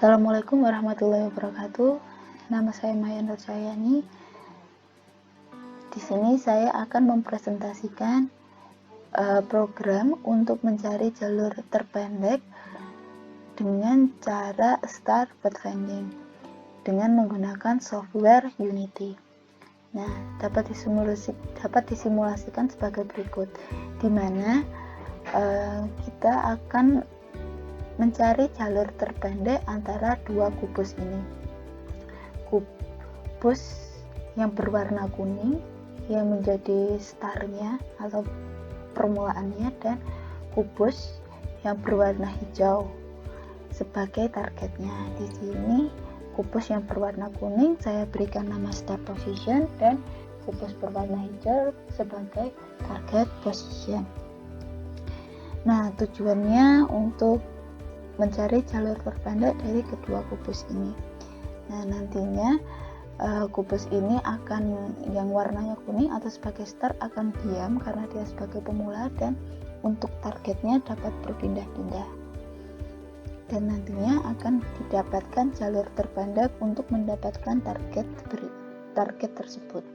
Assalamualaikum warahmatullahi wabarakatuh. Nama saya Maya Nur Syayani. Di sini saya akan mempresentasikan program untuk mencari jalur terpendek dengan cara start pathfinding dengan menggunakan software Unity. Nah, dapat disimulasikan sebagai berikut, di mana kita akan mencari jalur terpendek antara dua kubus ini. Kubus yang berwarna kuning yang menjadi startnya atau permulaannya, dan kubus yang berwarna hijau sebagai targetnya. Di sini kubus yang berwarna kuning saya berikan nama start position dan kubus berwarna hijau sebagai target position. Nah, tujuannya untuk mencari jalur terpendek dari kedua kubus ini. Nah, nantinya kubus ini akan, yang warnanya kuning atau sebagai start, akan diam karena dia sebagai pemula, dan untuk targetnya dapat berpindah-pindah, dan nantinya akan didapatkan jalur terpendek untuk mendapatkan target tersebut.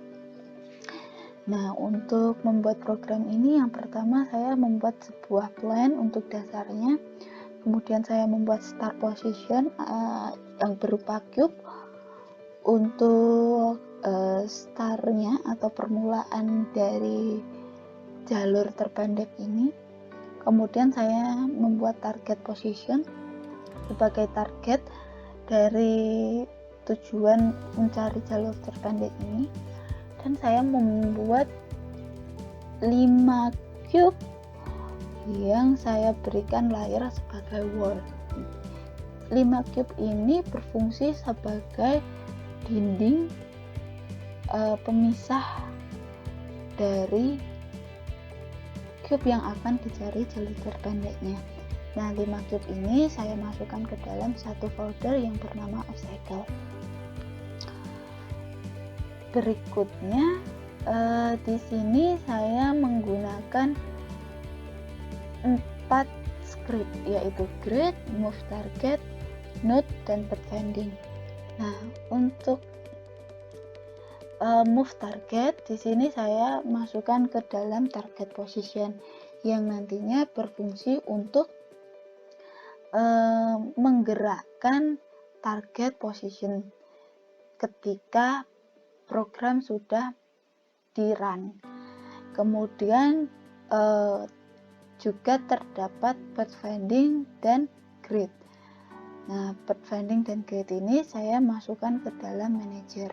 Nah, untuk membuat program ini, yang pertama saya membuat sebuah plan untuk dasarnya. Kemudian saya membuat start position yang berupa cube untuk startnya atau permulaan dari jalur terpendek ini. Kemudian saya membuat target position sebagai target dari tujuan mencari jalur terpendek ini, dan saya membuat 5 cube yang saya berikan layer sebagai wall. 5 cube ini berfungsi sebagai dinding pemisah dari cube yang akan dicari jalur terpendeknya. Nah, 5 cube ini saya masukkan ke dalam satu folder yang bernama obstacle. Berikutnya di sini saya menggunakan 4 script, yaitu grid, move target, node, dan pathfinding. Nah, untuk move target di sini saya masukkan ke dalam target position yang nantinya berfungsi untuk menggerakkan target position ketika program sudah di run. Kemudian juga terdapat pathfinding dan grid. Nah, pathfinding dan grid ini saya masukkan ke dalam manager.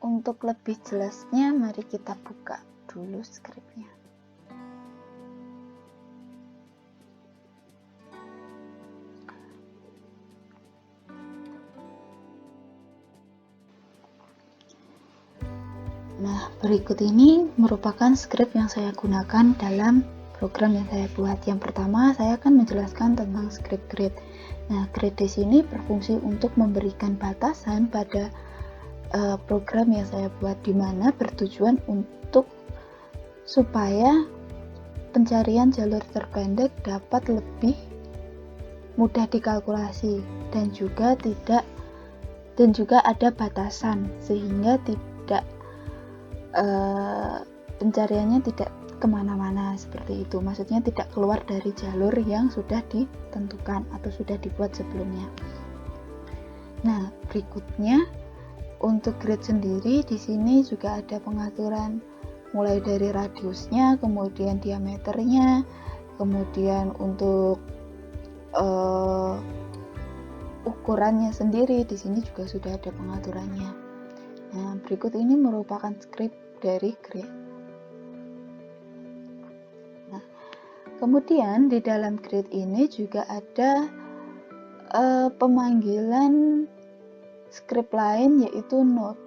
Untuk lebih jelasnya, mari kita buka dulu skripnya. Nah, berikut ini merupakan skrip yang saya gunakan dalam program yang saya buat. Yang pertama, saya akan menjelaskan tentang skrip grid. Nah, grid di sini berfungsi untuk memberikan batasan pada program yang saya buat, di mana bertujuan untuk supaya pencarian jalur terpendek dapat lebih mudah dikalkulasi, dan juga ada batasan sehingga tidak pencariannya tidak kemana-mana seperti itu. Maksudnya tidak keluar dari jalur yang sudah ditentukan atau sudah dibuat sebelumnya. Nah, berikutnya untuk grid sendiri di sini juga ada pengaturan mulai dari radiusnya, kemudian diameternya, kemudian untuk ukurannya sendiri di sini juga sudah ada pengaturannya. Nah, berikut ini merupakan skrip dari grid. Nah, kemudian di dalam grid ini juga ada pemanggilan skrip lain, yaitu node.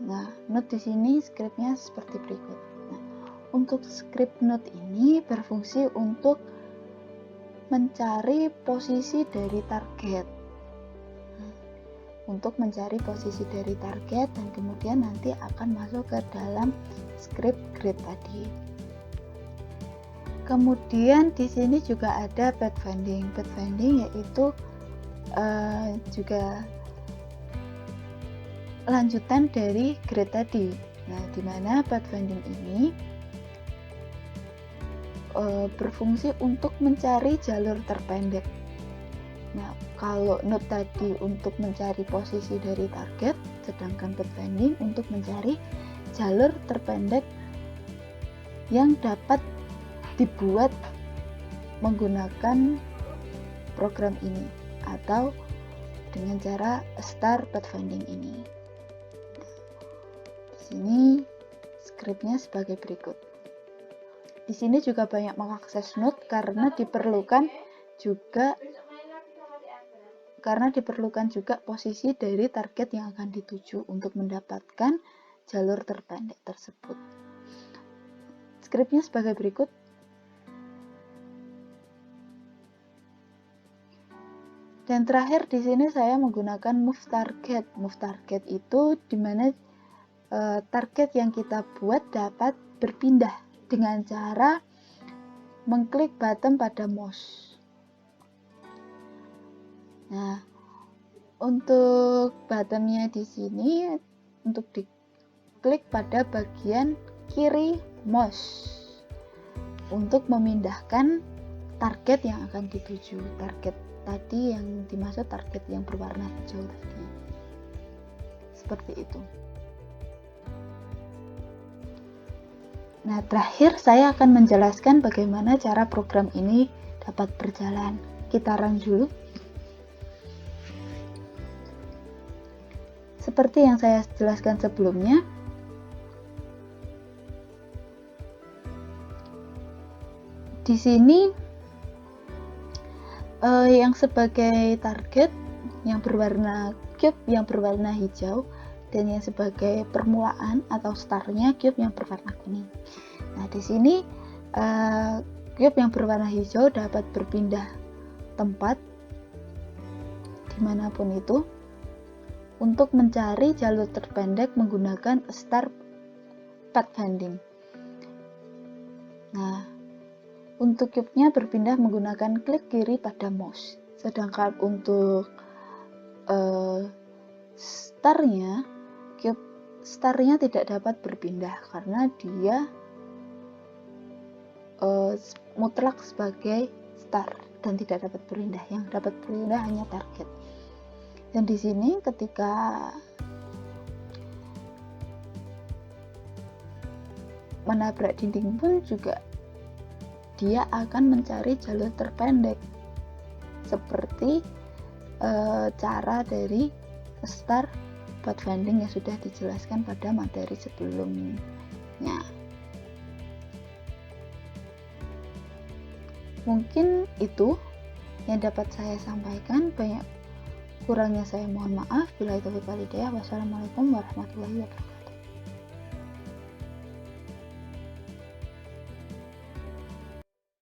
Nah, node di sini skripnya seperti berikut. Nah, untuk skrip node ini berfungsi untuk mencari posisi dari target. Untuk mencari posisi dari target, dan kemudian nanti akan masuk ke dalam script grid tadi. Kemudian di sini juga ada pathfinding. Pathfinding yaitu juga lanjutan dari grid tadi. Nah, di mana pathfinding ini berfungsi untuk mencari jalur terpendek. Nah, kalau node tadi untuk mencari posisi dari target, sedangkan pathfinding untuk mencari jalur terpendek yang dapat dibuat menggunakan program ini atau dengan cara star pathfinding ini. Di sini skripnya sebagai berikut. Di sini juga banyak mengakses node karena diperlukan juga posisi dari target yang akan dituju untuk mendapatkan jalur terpendek tersebut. Skripnya sebagai berikut. Dan terakhir di sini saya menggunakan move target. Move target itu dimana target yang kita buat dapat berpindah dengan cara mengklik button pada mouse. Nah, untuk buttonnya di sini untuk diklik pada bagian kiri mouse untuk memindahkan target yang akan dituju. Target tadi yang dimaksud target yang berwarna hijau tadi. Seperti itu. Nah, terakhir saya akan menjelaskan bagaimana cara program ini dapat berjalan. Kita run dulu. Seperti yang saya jelaskan sebelumnya, di sini yang sebagai target yang berwarna cube yang berwarna hijau, dan yang sebagai permulaan atau startnya cube yang berwarna kuning. Nah, di sini cube yang berwarna hijau dapat berpindah tempat dimanapun itu untuk mencari jalur terpendek menggunakan star pathfinding. Nah, untuk cube-nya berpindah menggunakan klik kiri pada mouse. Sedangkan untuk starnya tidak dapat berpindah karena dia mutlak sebagai star dan tidak dapat berpindah. Yang dapat berpindah hanya target. Dan di sini ketika menabrak dinding pun juga dia akan mencari jalur terpendek seperti cara dari star pathfinding yang sudah dijelaskan pada materi sebelumnya. Mungkin itu yang dapat saya sampaikan. Banyak kurangnya saya mohon maaf. Billahi taufiq wal hidayah. Wassalamualaikum warahmatullahi wabarakatuh.